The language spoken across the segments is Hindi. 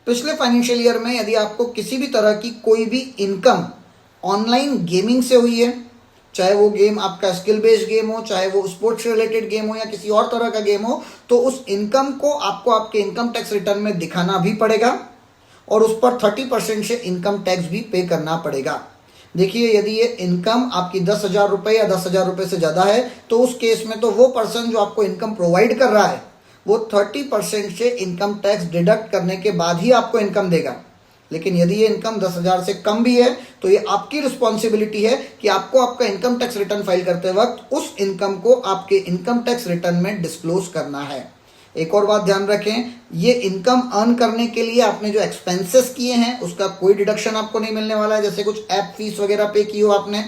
पिछले फाइनेंशियल ईयर में यदि आपको किसी भी तरह की कोई भी इनकम ऑनलाइन गेमिंग से हुई है, चाहे वो गेम आपका स्किल बेस्ड गेम हो, चाहे वो स्पोर्ट्स रिलेटेड गेम हो या किसी और तरह का गेम हो, तो उस इनकम को आपको आपके इनकम टैक्स रिटर्न में दिखाना भी पड़ेगा और उस पर 30% से इनकम टैक्स भी पे करना पड़ेगा। देखिए, यदि ये इनकम आपकी 10,000 रुपये या 10,000 रुपये से ज़्यादा है तो उस केस में तो वो पर्सन जो आपको इनकम प्रोवाइड कर रहा है वो 30% से इनकम टैक्स डिडक्ट करने के बाद ही आपको इनकम देगा। लेकिन यदि ये इनकम 10,000 से कम भी है तो ये आपकी रिस्पॉन्सिबिलिटी है कि आपको आपका इनकम टैक्स रिटर्न फाइल करते वक्त उस इनकम को आपके इनकम टैक्स रिटर्न में डिस्क्लोज करना है। एक और बात ध्यान रखें, ये इनकम अर्न करने के लिए आपने जो एक्सपेंसेस किए हैं उसका कोई डिडक्शन आपको नहीं मिलने वाला है। जैसे कुछ ऐप फीस वगैरह पे की हो आपने,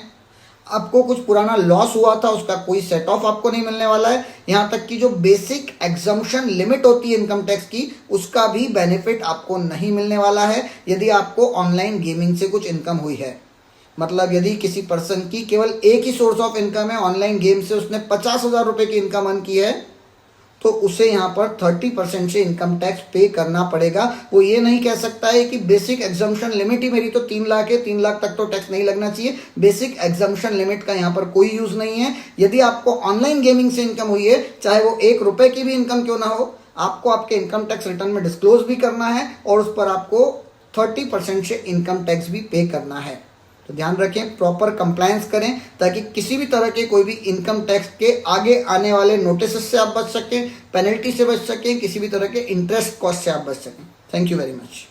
आपको कुछ पुराना लॉस हुआ था उसका कोई सेट ऑफ आपको नहीं मिलने वाला है। यहाँ तक कि जो बेसिक एग्जम्पशन लिमिट होती है इनकम टैक्स की उसका भी बेनिफिट आपको नहीं मिलने वाला है यदि आपको ऑनलाइन गेमिंग से कुछ इनकम हुई है। मतलब यदि किसी पर्सन की केवल एक ही सोर्स ऑफ इनकम है, ऑनलाइन गेम से उसने 50,000 रुपये की इनकम अर्न की है, तो उसे यहाँ पर 30% से इनकम टैक्स पे करना पड़ेगा। वो ये नहीं कह सकता है कि बेसिक एग्जम्पशन लिमिट ही मेरी तो 3 लाख है, 3 लाख तक तो टैक्स नहीं लगना चाहिए। बेसिक एग्जम्पशन लिमिट का यहाँ पर कोई यूज नहीं है। यदि आपको ऑनलाइन गेमिंग से इनकम हुई है, चाहे वो 1 रुपये की भी इनकम क्यों ना हो, आपको आपके इनकम टैक्स रिटर्न में डिस्क्लोज भी करना है और उस पर आपको 30% से इनकम टैक्स भी पे करना है। तो ध्यान रखें, प्रॉपर कंप्लायंस करें ताकि किसी भी तरह के कोई भी इनकम टैक्स के आगे आने वाले नोटिस से आप बच सकें, पेनल्टी से बच सकें, किसी भी तरह के इंटरेस्ट कॉस्ट से आप बच सकें। Thank you very much.